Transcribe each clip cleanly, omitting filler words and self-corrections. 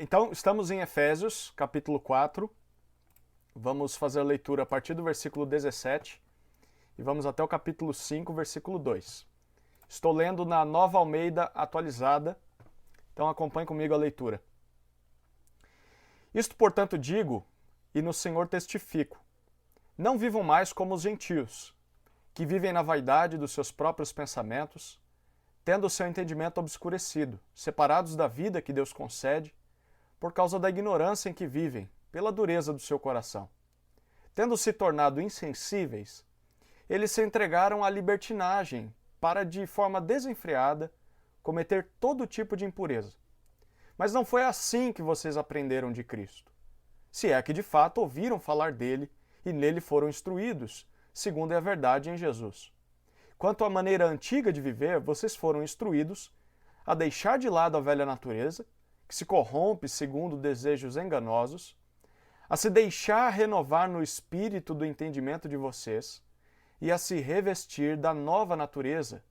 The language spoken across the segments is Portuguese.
Então, estamos em Efésios, capítulo 4. Vamos fazer a leitura a partir do versículo 17 e vamos até o capítulo 5, versículo 2. Estou lendo na Nova Almeida atualizada, então acompanhe comigo a leitura. Isto, portanto, digo, e no Senhor testifico: não vivam mais como os gentios, que vivem na vaidade dos seus próprios pensamentos, tendo o seu entendimento obscurecido, separados da vida que Deus concede, por causa da ignorância em que vivem, pela dureza do seu coração. Tendo se tornado insensíveis, eles se entregaram à libertinagem para, de forma desenfreada, cometer todo tipo de impureza. Mas não foi assim que vocês aprenderam de Cristo, se é que de fato ouviram falar dele e nele foram instruídos, segundo é a verdade em Jesus. Quanto à maneira antiga de viver, vocês foram instruídos a deixar de lado a velha natureza, que se corrompe segundo desejos enganosos, a se deixar renovar no espírito do entendimento de vocês e a se revestir da nova natureza,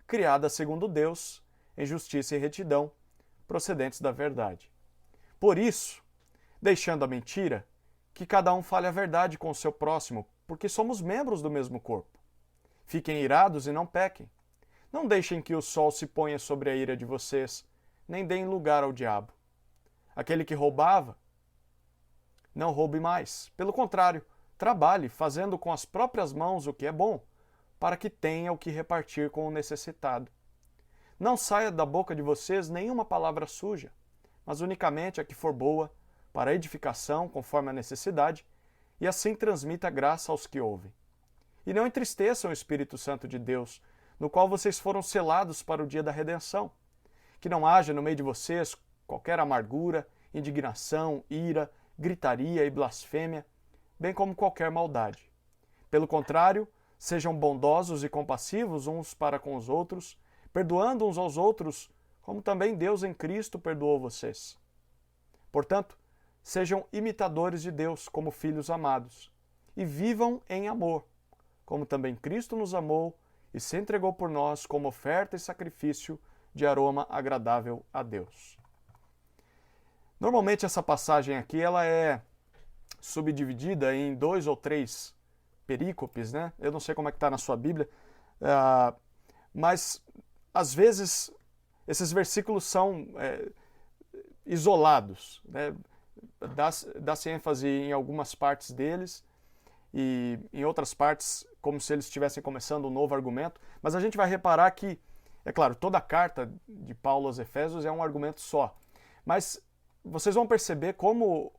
criada segundo Deus, em justiça e retidão, procedentes da verdade. Por isso, deixando a mentira, que cada um fale a verdade com o seu próximo, porque somos membros do mesmo corpo. Fiquem irados e não pequem. Não deixem que o sol se ponha sobre a ira de vocês, nem deem lugar ao diabo. Aquele que roubava, não roube mais. Pelo contrário, trabalhe, fazendo com as próprias mãos o que é bom, para que tenha o que repartir com o necessitado. Não saia da boca de vocês nenhuma palavra suja, mas unicamente a que for boa, para edificação, conforme a necessidade, e assim transmita graça aos que ouvem. E não entristeçam o Espírito Santo de Deus, no qual vocês foram selados para o dia da redenção. Que não haja no meio de vocês qualquer amargura, indignação, ira, gritaria e blasfêmia, bem como qualquer maldade. Pelo contrário, sejam bondosos e compassivos uns para com os outros, perdoando uns aos outros, como também Deus em Cristo perdoou vocês. Portanto, sejam imitadores de Deus como filhos amados, e vivam em amor, como também Cristo nos amou e se entregou por nós como oferta e sacrifício de aroma agradável a Deus. Normalmente essa passagem aqui ela é subdividida em 2 ou 3 perícopes, né? Eu não sei como é que está na sua Bíblia, mas às vezes esses versículos são isolados, né? Dá-se ênfase em algumas partes deles e em outras partes como se eles estivessem começando um novo argumento, mas a gente vai reparar que, é claro, toda a carta de Paulo aos Efésios é um argumento só, mas vocês vão perceber como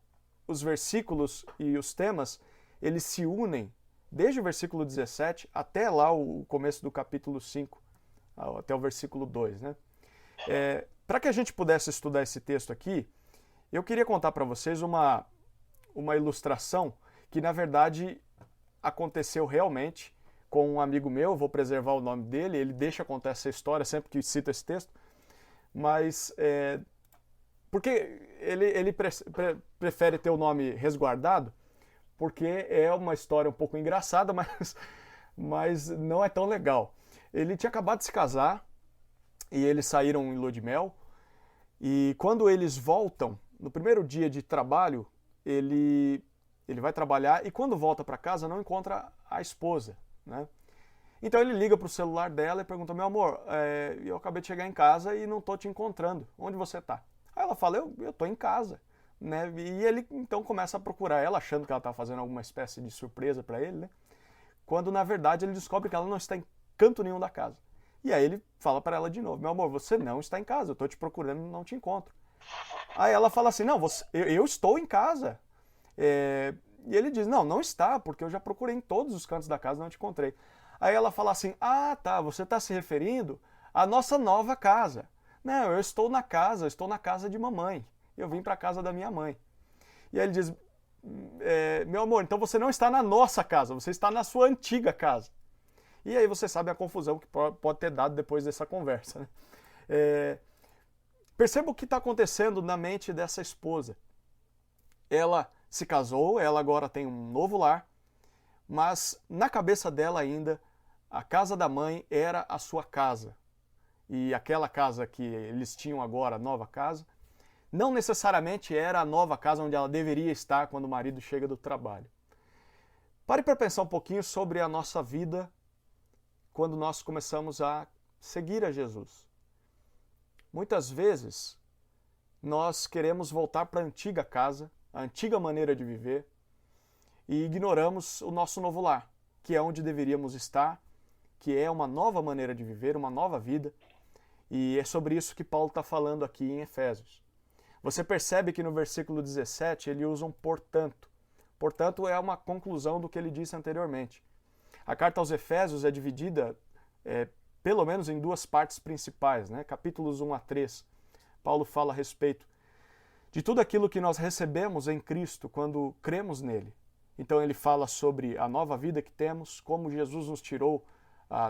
os versículos e os temas, eles se unem desde o versículo 17 até lá o começo do capítulo 5, até o versículo 2, né? Para que a gente pudesse estudar esse texto aqui, eu queria contar para vocês uma ilustração que, na verdade, aconteceu realmente com um amigo meu, vou preservar o nome dele, ele deixa contar essa história sempre que cita esse texto, mas porque ele prefere ter o nome resguardado, porque é uma história um pouco engraçada, mas não é tão legal. Ele tinha acabado de se casar e eles saíram em lua de mel, e quando eles voltam, no primeiro dia de trabalho, ele vai trabalhar e quando volta para casa não encontra a esposa, né? Então ele liga para o celular dela e pergunta: meu amor, eu acabei de chegar em casa e não estou te encontrando, onde você está? Aí ela fala: eu estou em casa, né? E ele então começa a procurar ela, achando que ela está fazendo alguma espécie de surpresa para ele, né? Quando na verdade ele descobre que ela não está em canto nenhum da casa. E aí ele fala para ela de novo: meu amor, você não está em casa, eu estou te procurando e não te encontro. Aí ela fala assim: não, eu estou em casa. E ele diz: não está, porque eu já procurei em todos os cantos da casa e não te encontrei. Aí ela fala assim: ah, tá, você está se referindo à nossa nova casa. Não, eu estou na casa de mamãe. Eu vim para a casa da minha mãe. E aí ele diz: meu amor, então você não está na nossa casa, você está na sua antiga casa. E aí você sabe a confusão que pode ter dado depois dessa conversa, né? Perceba o que está acontecendo na mente dessa esposa. Ela se casou, ela agora tem um novo lar, mas na cabeça dela ainda, a casa da mãe era a sua casa. E aquela casa que eles tinham agora, a nova casa, não necessariamente era a nova casa onde ela deveria estar quando o marido chega do trabalho. Pare para pensar um pouquinho sobre a nossa vida quando nós começamos a seguir a Jesus. Muitas vezes nós queremos voltar para a antiga casa, a antiga maneira de viver, e ignoramos o nosso novo lar, que é onde deveríamos estar, que é uma nova maneira de viver, uma nova vida, e é sobre isso que Paulo está falando aqui em Efésios. Você percebe que no versículo 17 ele usa um portanto. Portanto, é uma conclusão do que ele disse anteriormente. A carta aos Efésios é dividida pelo menos em duas partes principais, né? Capítulos 1 a 3. Paulo fala a respeito de tudo aquilo que nós recebemos em Cristo quando cremos nele. Então ele fala sobre a nova vida que temos, como Jesus nos tirou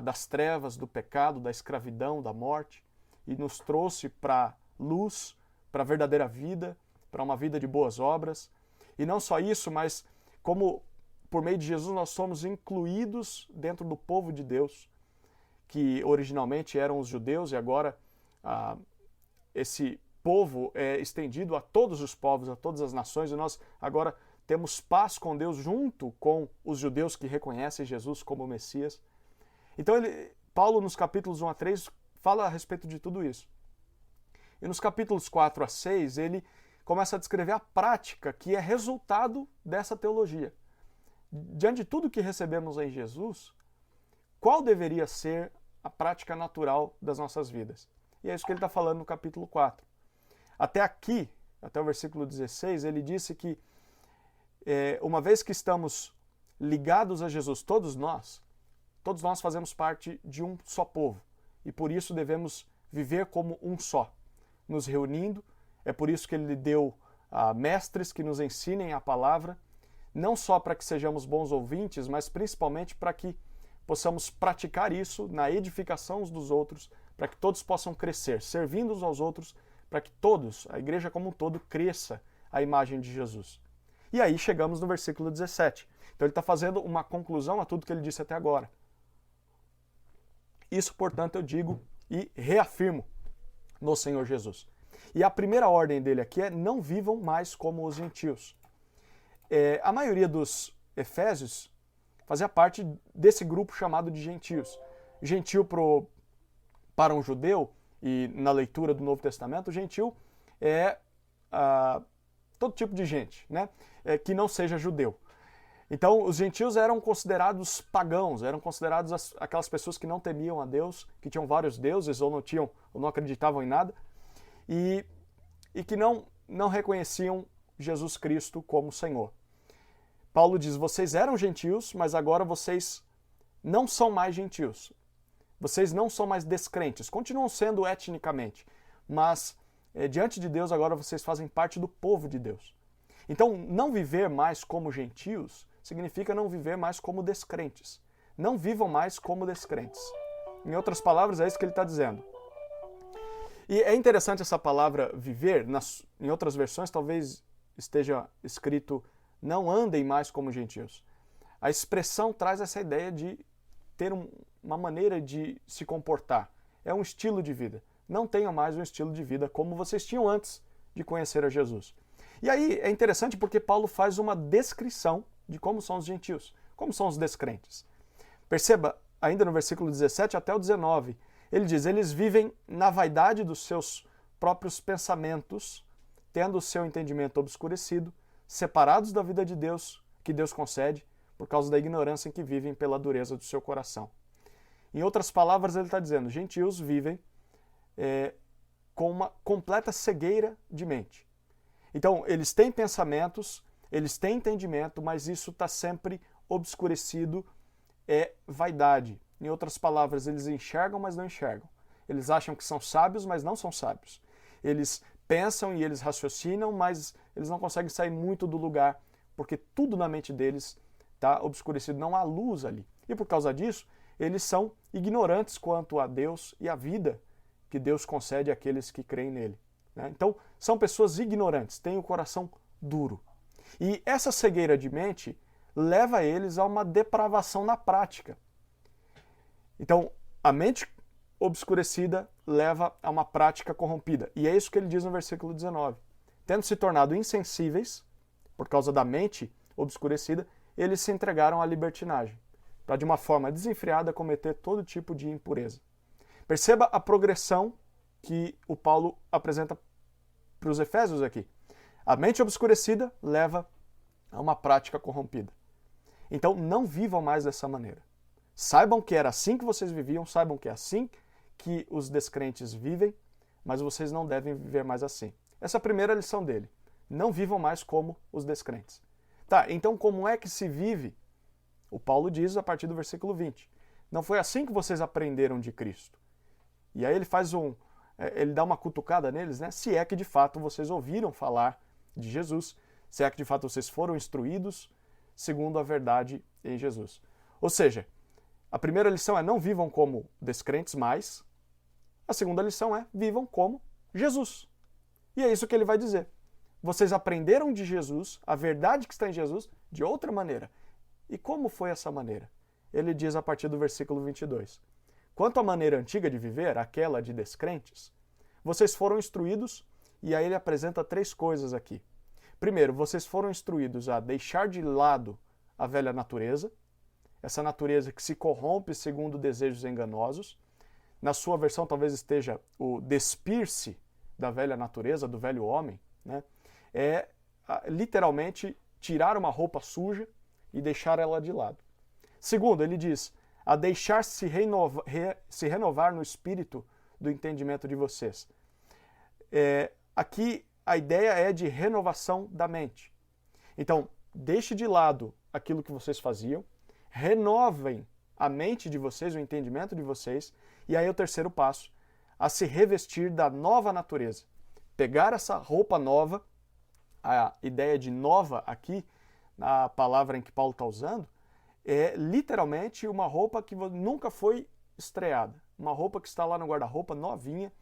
das trevas, do pecado, da escravidão, da morte, e nos trouxe para a luz, para a verdadeira vida, para uma vida de boas obras. E não só isso, mas como por meio de Jesus nós somos incluídos dentro do povo de Deus, que originalmente eram os judeus, e agora esse povo é estendido a todos os povos, a todas as nações, e nós agora temos paz com Deus junto com os judeus que reconhecem Jesus como Messias. Então Paulo nos capítulos 1 a 3 fala a respeito de tudo isso. E nos capítulos 4 a 6 ele começa a descrever a prática que é resultado dessa teologia. Diante de tudo que recebemos em Jesus, qual deveria ser a prática natural das nossas vidas? E é isso que ele está falando no capítulo 4. Até aqui, até o versículo 16, ele disse que uma vez que estamos ligados a Jesus, todos nós fazemos parte de um só povo. E por isso devemos viver como um só, nos reunindo. É por isso que ele deu mestres que nos ensinem a palavra, não só para que sejamos bons ouvintes, mas principalmente para que possamos praticar isso na edificação uns dos outros, para que todos possam crescer, servindo uns aos outros, para que todos, a igreja como um todo, cresça à imagem de Jesus. E aí chegamos no versículo 17. Então ele está fazendo uma conclusão a tudo que ele disse até agora. Isso, portanto, eu digo e reafirmo no Senhor Jesus. E a primeira ordem dele aqui é: não vivam mais como os gentios. A maioria dos efésios fazia parte desse grupo chamado de gentios. Gentio para um judeu, e na leitura do Novo Testamento, gentil é todo tipo de gente, né? Que não seja judeu. Então, os gentios eram considerados pagãos, eram considerados aquelas pessoas que não temiam a Deus, que tinham vários deuses ou não acreditavam em nada, e que não reconheciam Jesus Cristo como Senhor. Paulo diz: vocês eram gentios, mas agora vocês não são mais gentios. Vocês não são mais descrentes. Continuam sendo etnicamente, mas diante de Deus agora vocês fazem parte do povo de Deus. Então, não viver mais como gentios significa não viver mais como descrentes. Não vivam mais como descrentes. Em outras palavras, é isso que ele está dizendo. E é interessante essa palavra viver. Em outras versões talvez esteja escrito: não andem mais como gentios. A expressão traz essa ideia de ter uma maneira de se comportar. É um estilo de vida. Não tenham mais um estilo de vida como vocês tinham antes de conhecer a Jesus. E aí é interessante porque Paulo faz uma descrição de como são os gentios, como são os descrentes. Perceba, ainda no versículo 17 até o 19, ele diz: eles vivem na vaidade dos seus próprios pensamentos, tendo o seu entendimento obscurecido, separados da vida de Deus, que Deus concede, por causa da ignorância em que vivem pela dureza do seu coração. Em outras palavras, ele está dizendo: gentios vivem com uma completa cegueira de mente. Então, eles têm pensamentos, eles têm entendimento, mas isso está sempre obscurecido, é vaidade. Em outras palavras, eles enxergam, mas não enxergam. Eles acham que são sábios, mas não são sábios. Eles pensam e eles raciocinam, mas eles não conseguem sair muito do lugar, porque tudo na mente deles está obscurecido, não há luz ali. E por causa disso, eles são ignorantes quanto a Deus e a vida que Deus concede àqueles que creem nele. Então, são pessoas ignorantes, têm o coração duro. E essa cegueira de mente leva eles a uma depravação na prática. Então, a mente obscurecida leva a uma prática corrompida. E é isso que ele diz no versículo 19. Tendo se tornado insensíveis, por causa da mente obscurecida, eles se entregaram à libertinagem, para de uma forma desenfreada cometer todo tipo de impureza. Perceba a progressão que o Paulo apresenta para os Efésios aqui. A mente obscurecida leva a uma prática corrompida. Então não vivam mais dessa maneira. Saibam que era assim que vocês viviam, saibam que é assim que os descrentes vivem, mas vocês não devem viver mais assim. Essa é a primeira lição dele. Não vivam mais como os descrentes. Tá, então como é que se vive? O Paulo diz a partir do versículo 20. Não foi assim que vocês aprenderam de Cristo. E aí ele dá uma cutucada neles, né? Se é que de fato vocês ouviram falar de Jesus, se é que de fato vocês foram instruídos segundo a verdade em Jesus. Ou seja, a primeira lição é não vivam como descrentes mais. A segunda lição é vivam como Jesus. E é isso que ele vai dizer. Vocês aprenderam de Jesus, a verdade que está em Jesus, de outra maneira. E como foi essa maneira? Ele diz a partir do versículo 22. Quanto à maneira antiga de viver, aquela de descrentes, vocês foram instruídos, e aí ele apresenta 3 coisas aqui. Primeiro, vocês foram instruídos a deixar de lado a velha natureza, essa natureza que se corrompe segundo desejos enganosos. Na sua versão talvez esteja o despir-se da velha natureza, do velho homem, né? É literalmente tirar uma roupa suja e deixar ela de lado. Segundo, ele diz a deixar-se renovar no espírito do entendimento de vocês. Aqui a ideia é de renovação da mente. Então, deixe de lado aquilo que vocês faziam, renovem a mente de vocês, o entendimento de vocês, e aí o terceiro passo, a se revestir da nova natureza. Pegar essa roupa nova, a ideia de nova aqui, na palavra em que Paulo está usando, é literalmente uma roupa que nunca foi estreada. Uma roupa que está lá no guarda-roupa, novinha,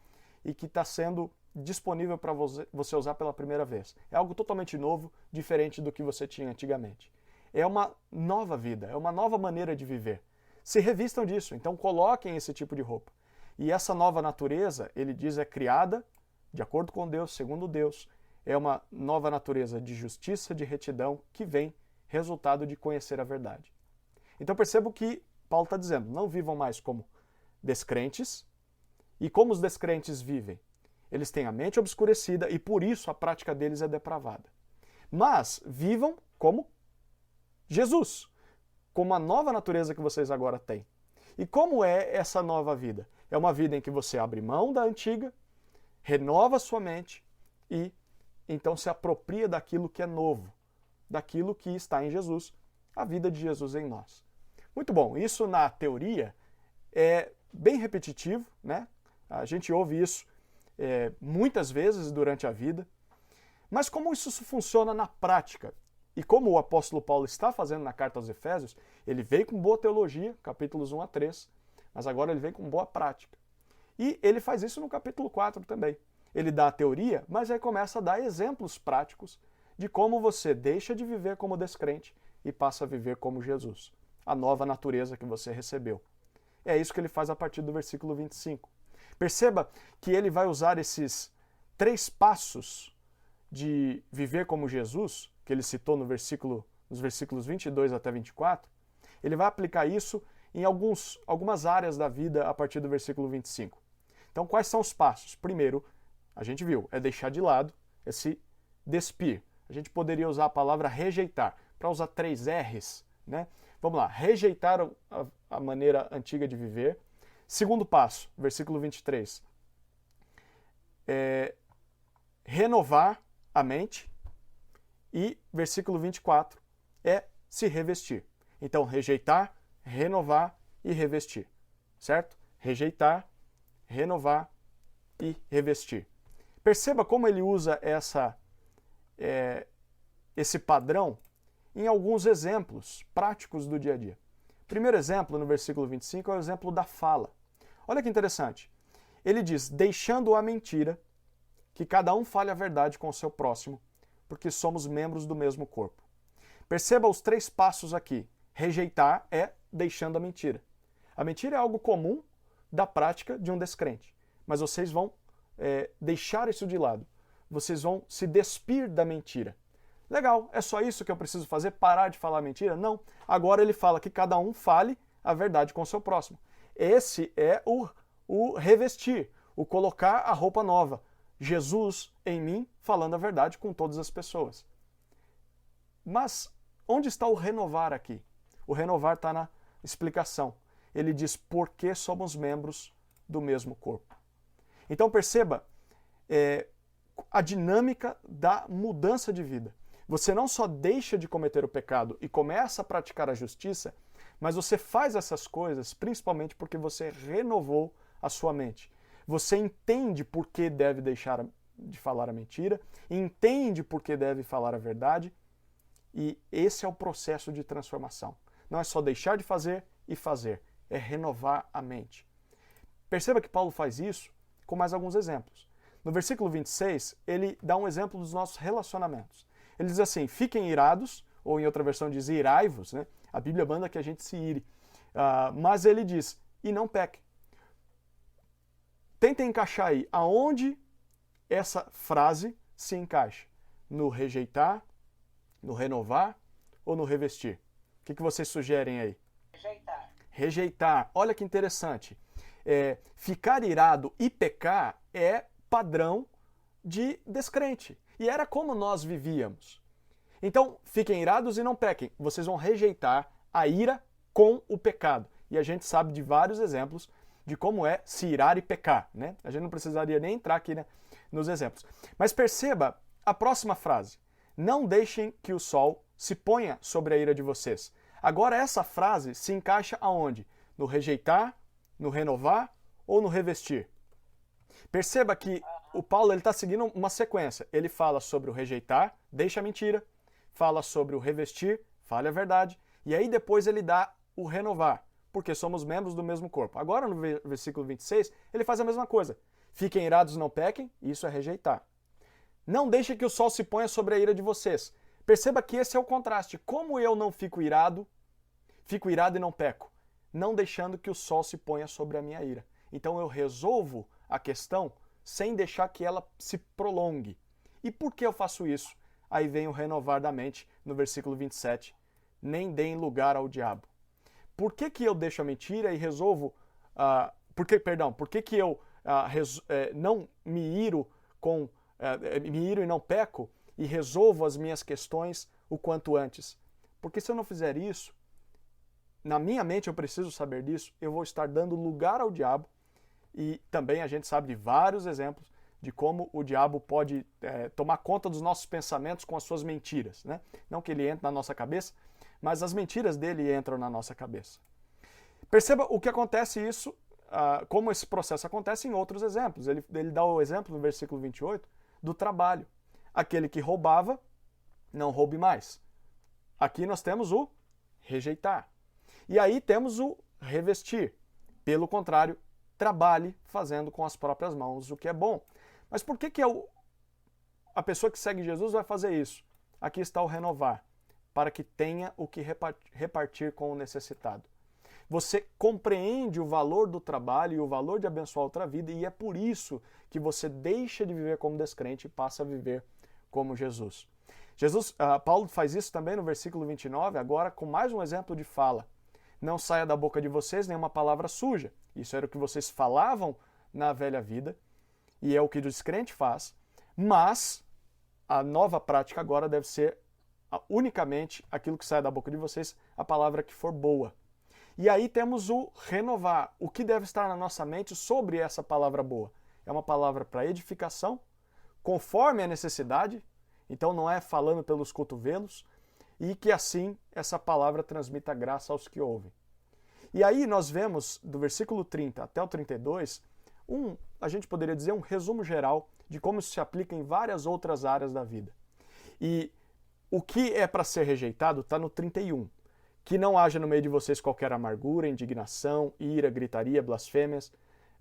e que está sendo disponível para você usar pela primeira vez. É algo totalmente novo, diferente do que você tinha antigamente. É uma nova vida, é uma nova maneira de viver. Se revistam disso, então coloquem esse tipo de roupa. E essa nova natureza, ele diz, é criada de acordo com Deus, segundo Deus. É uma nova natureza de justiça, de retidão, que vem resultado de conhecer a verdade. Então perceba o que Paulo está dizendo. Não vivam mais como descrentes. E como os descrentes vivem? Eles têm a mente obscurecida e por isso a prática deles é depravada. Mas vivam como Jesus, como a nova natureza que vocês agora têm. E como é essa nova vida? É uma vida em que você abre mão da antiga, renova sua mente e então se apropria daquilo que é novo, daquilo que está em Jesus, a vida de Jesus em nós. Muito bom, isso na teoria é bem repetitivo, né? A gente ouve isso muitas vezes durante a vida, mas como isso funciona na prática? E como o apóstolo Paulo está fazendo na carta aos Efésios, ele veio com boa teologia, capítulos 1 a 3, mas agora ele vem com boa prática. E ele faz isso no capítulo 4 também. Ele dá a teoria, mas aí começa a dar exemplos práticos de como você deixa de viver como descrente e passa a viver como Jesus, a nova natureza que você recebeu. É isso que ele faz a partir do versículo 25. Perceba que ele vai usar esses 3 passos de viver como Jesus, que ele citou nos versículos 22 até 24, ele vai aplicar isso em algumas áreas da vida a partir do versículo 25. Então, quais são os passos? Primeiro, a gente viu, é deixar de lado, é se despir. A gente poderia usar a palavra rejeitar, para usar 3 R's, né? Vamos lá, rejeitar a maneira antiga de viver. Segundo passo, versículo 23, renovar a mente. E versículo 24 é se revestir. Então, rejeitar, renovar e revestir. Certo? Rejeitar, renovar e revestir. Perceba como ele usa esse padrão em alguns exemplos práticos do dia a dia. Primeiro exemplo, no versículo 25, é o exemplo da fala. Olha que interessante. Ele diz, deixando a mentira, que cada um fale a verdade com o seu próximo, porque somos membros do mesmo corpo. Perceba os 3 passos aqui. Rejeitar é deixando a mentira. A mentira é algo comum da prática de um descrente, mas vocês vão deixar isso de lado. vocês vão se despir da mentira. Legal, é só isso que eu preciso fazer? Parar de falar mentira? Não. Agora ele fala que cada um fale a verdade com o seu próximo. Esse é o revestir, o colocar a roupa nova. Jesus em mim falando a verdade com todas as pessoas. Mas onde está o renovar aqui? O renovar está na explicação. Ele diz porque somos membros do mesmo corpo. Então perceba a dinâmica da mudança de vida. Você não só deixa de cometer o pecado e começa a praticar a justiça, mas você faz essas coisas principalmente porque você renovou a sua mente. Você entende por que deve deixar de falar a mentira, entende por que deve falar a verdade, e esse é o processo de transformação. Não é só deixar de fazer e fazer, é renovar a mente. Perceba que Paulo faz isso com mais alguns exemplos. No versículo 26, ele dá um exemplo dos nossos relacionamentos. Ele diz assim, fiquem irados, ou em outra versão diz irai-vos, né? A Bíblia manda que a gente se ire. Mas ele diz, e não pequem. Tentem encaixar aí aonde essa frase se encaixa. No rejeitar, no renovar ou no revestir? O que vocês sugerem aí? Rejeitar. Rejeitar. Olha que interessante. Ficar irado e pecar é padrão de descrente. E era como nós vivíamos. Então, fiquem irados e não pequem. Vocês vão rejeitar a ira com o pecado. E a gente sabe de vários exemplos de como é se irar e pecar, né? A gente não precisaria nem entrar aqui, né, nos exemplos. Mas perceba a próxima frase. Não deixem que o sol se ponha sobre a ira de vocês. Agora essa frase se encaixa aonde? No rejeitar, no renovar ou no revestir? Perceba que o Paulo está seguindo uma sequência. Ele fala sobre o rejeitar, deixa a mentira. Fala sobre o revestir, fale a verdade. E aí depois ele dá o renovar, porque somos membros do mesmo corpo. Agora no versículo 26, ele faz a mesma coisa. Fiquem irados e não pequem, isso é rejeitar. Não deixem que o sol se ponha sobre a ira de vocês. Perceba que esse é o contraste. Como eu não fico irado e não peco? Não deixando que o sol se ponha sobre a minha ira. Então eu resolvo a questão sem deixar que ela se prolongue. E por que eu faço isso? Aí vem o renovar da mente no versículo 27. Nem deem lugar ao diabo. Por que eu deixo a mentira e resolvo... por que eu não me iro e não peco e resolvo as minhas questões o quanto antes? Porque se eu não fizer isso, na minha mente eu preciso saber disso, eu vou estar dando lugar ao diabo. E também a gente sabe de vários exemplos de como o diabo pode tomar conta dos nossos pensamentos com as suas mentiras, né? Não que ele entre na nossa cabeça, mas as mentiras dele entram na nossa cabeça. Perceba o que acontece isso, como esse processo acontece em outros exemplos. Ele dá o exemplo no versículo 28 do trabalho. Aquele que roubava, não roube mais. Aqui nós temos o rejeitar. E aí temos o revestir. Pelo contrário, trabalhe fazendo com as próprias mãos o que é bom. Mas por que a pessoa que segue Jesus vai fazer isso? Aqui está o renovar, para que tenha o que repartir com o necessitado. Você compreende o valor do trabalho e o valor de abençoar outra vida, e é por isso que você deixa de viver como descrente e passa a viver como Jesus. Paulo faz isso também no versículo 29, agora com mais um exemplo de fala. Não saia da boca de vocês nenhuma palavra suja. Isso era o que vocês falavam na velha vida, e é o que o descrente faz, mas a nova prática agora deve ser unicamente aquilo que sai da boca de vocês, a palavra que for boa. E aí temos o renovar. O que deve estar na nossa mente sobre essa palavra boa? É uma palavra para edificação, conforme a necessidade, então não é falando pelos cotovelos, e que assim essa palavra transmita graça aos que ouvem. E aí nós vemos, do versículo 30 até o 32, a gente poderia dizer um resumo geral de como isso se aplica em várias outras áreas da vida. E o que é para ser rejeitado está no 31. Que não haja no meio de vocês qualquer amargura, indignação, ira, gritaria, blasfêmias,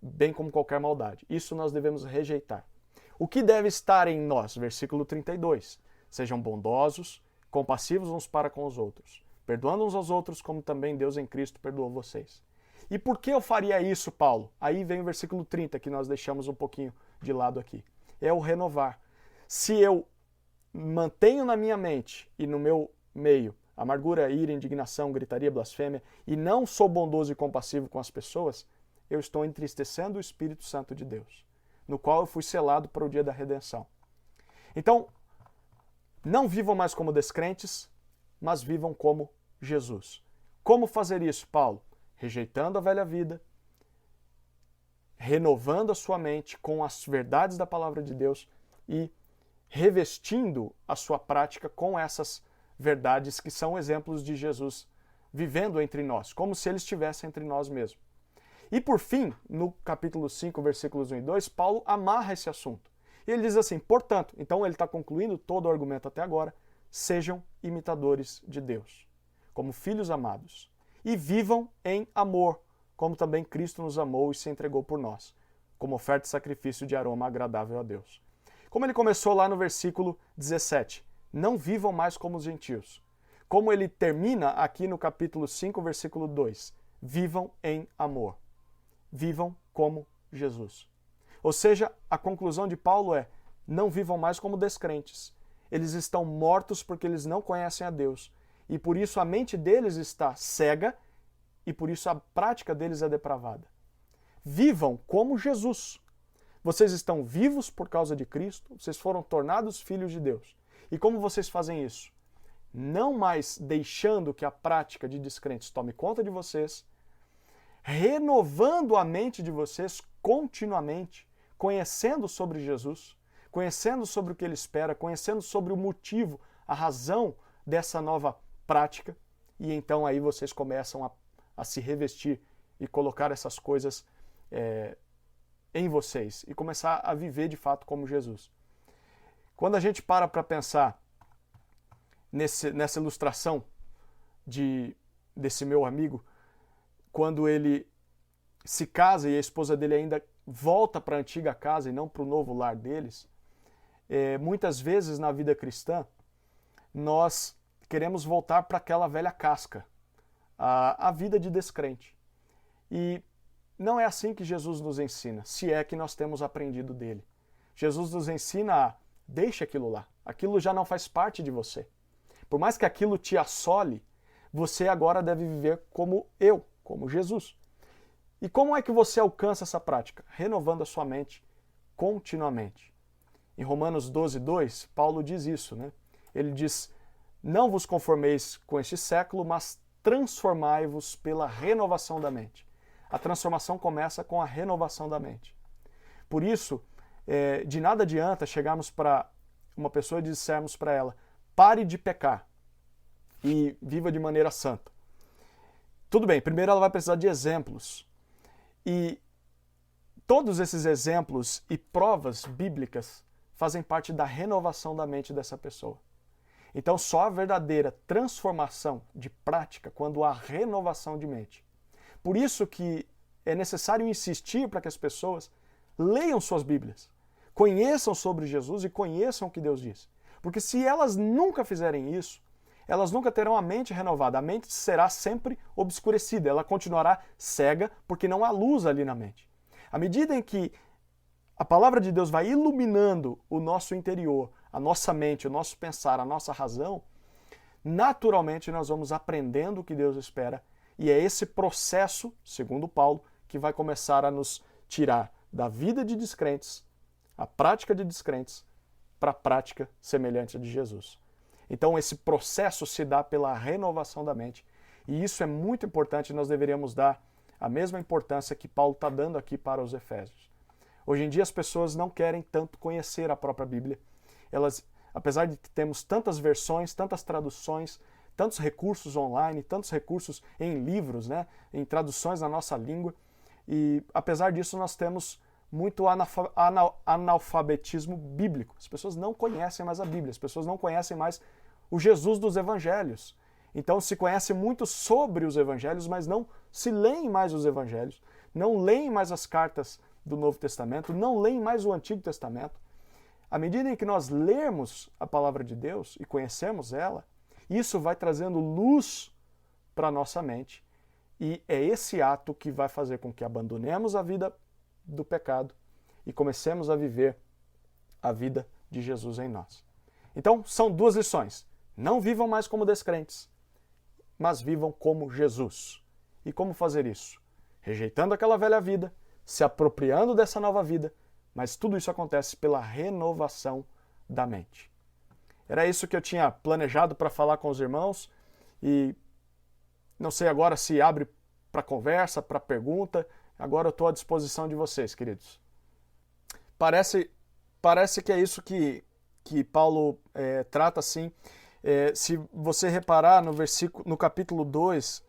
bem como qualquer maldade. Isso nós devemos rejeitar. O que deve estar em nós? Versículo 32. Sejam bondosos, compassivos uns para com os outros, perdoando uns aos outros como também Deus em Cristo perdoou vocês. E por que eu faria isso, Paulo? Aí vem o versículo 30, que nós deixamos um pouquinho de lado aqui. É o renovar. Se eu mantenho na minha mente e no meu meio amargura, ira, indignação, gritaria, blasfêmia, e não sou bondoso e compassivo com as pessoas, eu estou entristecendo o Espírito Santo de Deus, no qual eu fui selado para o dia da redenção. Então, não vivam mais como descrentes, mas vivam como Jesus. Como fazer isso, Paulo? Rejeitando a velha vida, renovando a sua mente com as verdades da palavra de Deus e revestindo a sua prática com essas verdades que são exemplos de Jesus vivendo entre nós, como se ele estivesse entre nós mesmos. E por fim, no capítulo 5, versículos 1 e 2, Paulo amarra esse assunto. E ele diz assim, portanto, então ele está concluindo todo o argumento até agora, sejam imitadores de Deus, como filhos amados, e vivam em amor, como também Cristo nos amou e se entregou por nós, como oferta e sacrifício de aroma agradável a Deus. Como ele começou lá no versículo 17, não vivam mais como os gentios. Como ele termina aqui no capítulo 5, versículo 2, vivam em amor. Vivam como Jesus. Ou seja, a conclusão de Paulo é, não vivam mais como descrentes. Eles estão mortos porque eles não conhecem a Deus. E por isso a mente deles está cega e por isso a prática deles é depravada. Vivam como Jesus. Vocês estão vivos por causa de Cristo, vocês foram tornados filhos de Deus. E como vocês fazem isso? Não mais deixando que a prática de descrentes tome conta de vocês, renovando a mente de vocês continuamente, conhecendo sobre Jesus, conhecendo sobre o que ele espera, conhecendo sobre o motivo, a razão dessa nova prática, e então aí vocês começam a se revestir e colocar essas coisas em vocês e começar a viver de fato como Jesus. Quando a gente para pensar nessa ilustração desse meu amigo, quando ele se casa e a esposa dele ainda volta para a antiga casa e não para o novo lar deles, muitas vezes na vida cristã nós queremos voltar para aquela velha casca, a vida de descrente. E não é assim que Jesus nos ensina, se é que nós temos aprendido dele. Jesus nos ensina a deixa aquilo lá, aquilo já não faz parte de você. Por mais que aquilo te assole, você agora deve viver como eu, como Jesus. E como é que você alcança essa prática? Renovando a sua mente continuamente. Em Romanos 12, 2, Paulo diz isso, né? Ele diz, não vos conformeis com este século, mas transformai-vos pela renovação da mente. A transformação começa com a renovação da mente. Por isso, de nada adianta chegarmos para uma pessoa e dissermos para ela, pare de pecar e viva de maneira santa. Tudo bem, primeiro ela vai precisar de exemplos. E todos esses exemplos e provas bíblicas fazem parte da renovação da mente dessa pessoa. Então só a verdadeira transformação de prática quando há renovação de mente. Por isso que é necessário insistir para que as pessoas leiam suas Bíblias, conheçam sobre Jesus e conheçam o que Deus diz. Porque se elas nunca fizerem isso, elas nunca terão a mente renovada. A mente será sempre obscurecida, ela continuará cega porque não há luz ali na mente. À medida em que a palavra de Deus vai iluminando o nosso interior, a nossa mente, o nosso pensar, a nossa razão, naturalmente nós vamos aprendendo o que Deus espera. E é esse processo, segundo Paulo, que vai começar a nos tirar da vida de descrentes, a prática de descrentes, para a prática semelhante a de Jesus. Então esse processo se dá pela renovação da mente. E isso é muito importante, nós deveríamos dar a mesma importância que Paulo está dando aqui para os Efésios. Hoje em dia as pessoas não querem tanto conhecer a própria Bíblia. Elas, apesar de termos tantas versões, tantas traduções, tantos recursos online, tantos recursos em livros, né, em traduções na nossa língua, e apesar disso nós temos muito analfabetismo bíblico. As pessoas não conhecem mais a Bíblia, as pessoas não conhecem mais o Jesus dos Evangelhos. Então se conhece muito sobre os Evangelhos, mas não se leem mais os Evangelhos, não leem mais as cartas do Novo Testamento, não leem mais o Antigo Testamento. À medida em que nós lermos a palavra de Deus e conhecemos ela, isso vai trazendo luz para a nossa mente. E é esse ato que vai fazer com que abandonemos a vida do pecado e comecemos a viver a vida de Jesus em nós. Então, são duas lições. Não vivam mais como descrentes, mas vivam como Jesus. E como fazer isso? Rejeitando aquela velha vida, se apropriando dessa nova vida, mas tudo isso acontece pela renovação da mente. Era isso que eu tinha planejado para falar com os irmãos e não sei agora se abre para conversa, para pergunta. Agora eu estou à disposição de vocês, queridos. Parece que é isso que Paulo trata assim. Se você reparar no capítulo 2,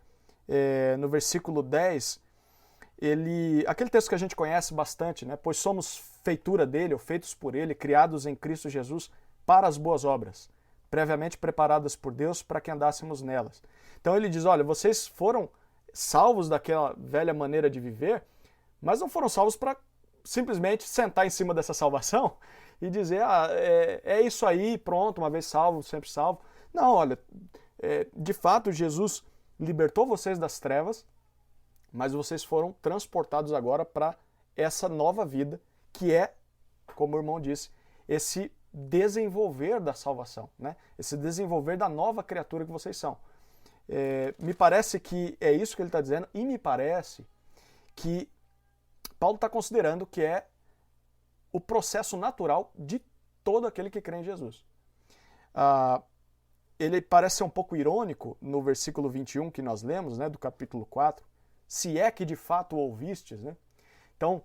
no versículo 10, aquele texto que a gente conhece bastante, né? Pois somos feitura dele, ou feitos por ele, criados em Cristo Jesus para as boas obras, previamente preparadas por Deus para que andássemos nelas. Então ele diz, olha, vocês foram salvos daquela velha maneira de viver, mas não foram salvos para simplesmente sentar em cima dessa salvação e dizer, é isso aí, pronto, uma vez salvo, sempre salvo. Não, olha, de fato Jesus libertou vocês das trevas, mas vocês foram transportados agora para essa nova vida, que é, como o irmão disse, esse desenvolver da salvação, né? Esse desenvolver da nova criatura que vocês são. Me parece que é isso que ele está dizendo, e me parece que Paulo está considerando que é o processo natural de todo aquele que crê em Jesus. Ele parece ser um pouco irônico no versículo 21 que nós lemos, né, do capítulo 4, se é que de fato ouvistes, né? Então,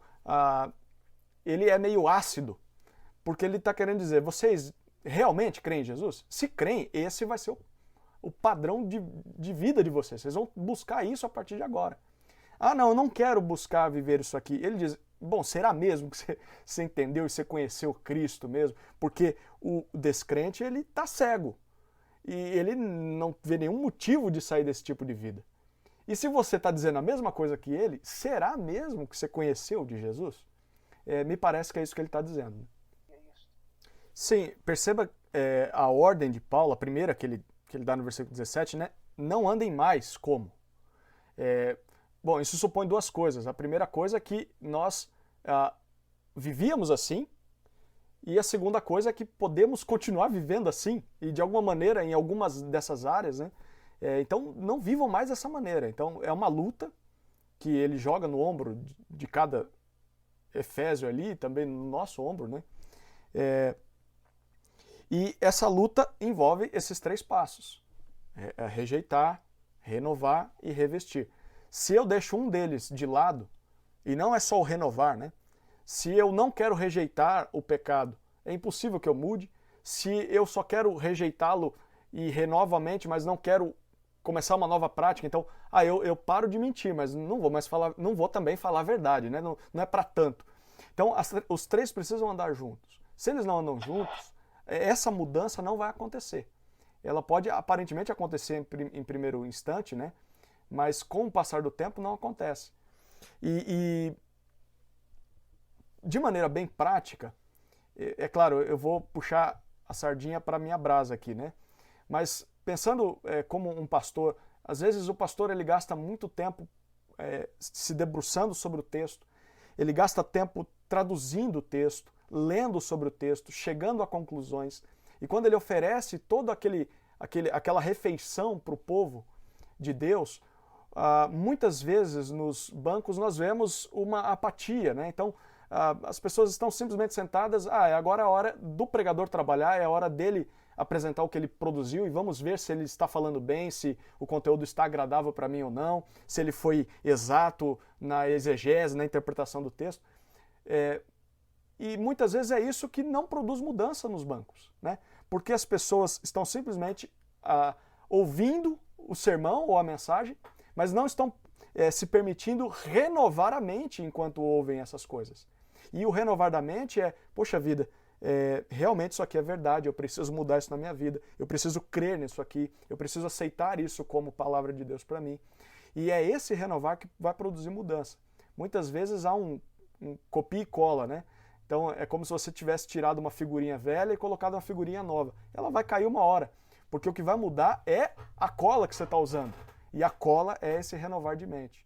ele é meio ácido, porque ele está querendo dizer, vocês realmente creem em Jesus? Se creem, esse vai ser o padrão de vida de vocês. Vocês vão buscar isso a partir de agora. Não, eu não quero buscar viver isso aqui. Ele diz, bom, será mesmo que você entendeu e você conheceu Cristo mesmo? Porque o descrente, ele está cego. E ele não vê nenhum motivo de sair desse tipo de vida. E se você está dizendo a mesma coisa que ele, será mesmo que você conheceu de Jesus? Me parece que é isso que ele está dizendo. Sim, perceba a ordem de Paulo, a primeira que ele dá no versículo 17, né? Não andem mais como. Bom, isso supõe duas coisas. A primeira coisa é que nós vivíamos assim, e a segunda coisa é que podemos continuar vivendo assim, e de alguma maneira, em algumas dessas áreas, né? Então, não vivam mais dessa maneira. Então, é uma luta que ele joga no ombro de cada Efésio ali, também no nosso ombro, né? E essa luta envolve esses três passos. Rejeitar, renovar e revestir. Se eu deixo um deles de lado, e não é só o renovar, né? Se eu não quero rejeitar o pecado, é impossível que eu mude. Se eu só quero rejeitá-lo e renovo a mente, mas não quero começar uma nova prática, então, eu paro de mentir, mas não vou mais falar, não vou também falar a verdade, né? Não é para tanto. Então, os três precisam andar juntos. Se eles não andam juntos, essa mudança não vai acontecer. Ela pode aparentemente acontecer em primeiro instante, né? Mas com o passar do tempo não acontece. E de maneira bem prática, claro, eu vou puxar a sardinha para a minha brasa aqui, né? Mas pensando como um pastor, às vezes o pastor ele gasta muito tempo se debruçando sobre o texto, ele gasta tempo traduzindo o texto, lendo sobre o texto, chegando a conclusões. E quando ele oferece toda aquela refeição para o povo de Deus, muitas vezes nos bancos nós vemos uma apatia, né? Então, as pessoas estão simplesmente sentadas, agora é a hora do pregador trabalhar, é a hora dele apresentar o que ele produziu e vamos ver se ele está falando bem, se o conteúdo está agradável para mim ou não, se ele foi exato na exegese, na interpretação do texto. E muitas vezes é isso que não produz mudança nos bancos, né? Porque as pessoas estão simplesmente ouvindo o sermão ou a mensagem, mas não estão se permitindo renovar a mente enquanto ouvem essas coisas. E o renovar da mente poxa vida, realmente isso aqui é verdade, eu preciso mudar isso na minha vida, eu preciso crer nisso aqui, eu preciso aceitar isso como palavra de Deus para mim. E é esse renovar que vai produzir mudança. Muitas vezes há um copia e cola, né? Então é como se você tivesse tirado uma figurinha velha e colocado uma figurinha nova. Ela vai cair uma hora, porque o que vai mudar é a cola que você está usando. E a cola é esse renovar de mente.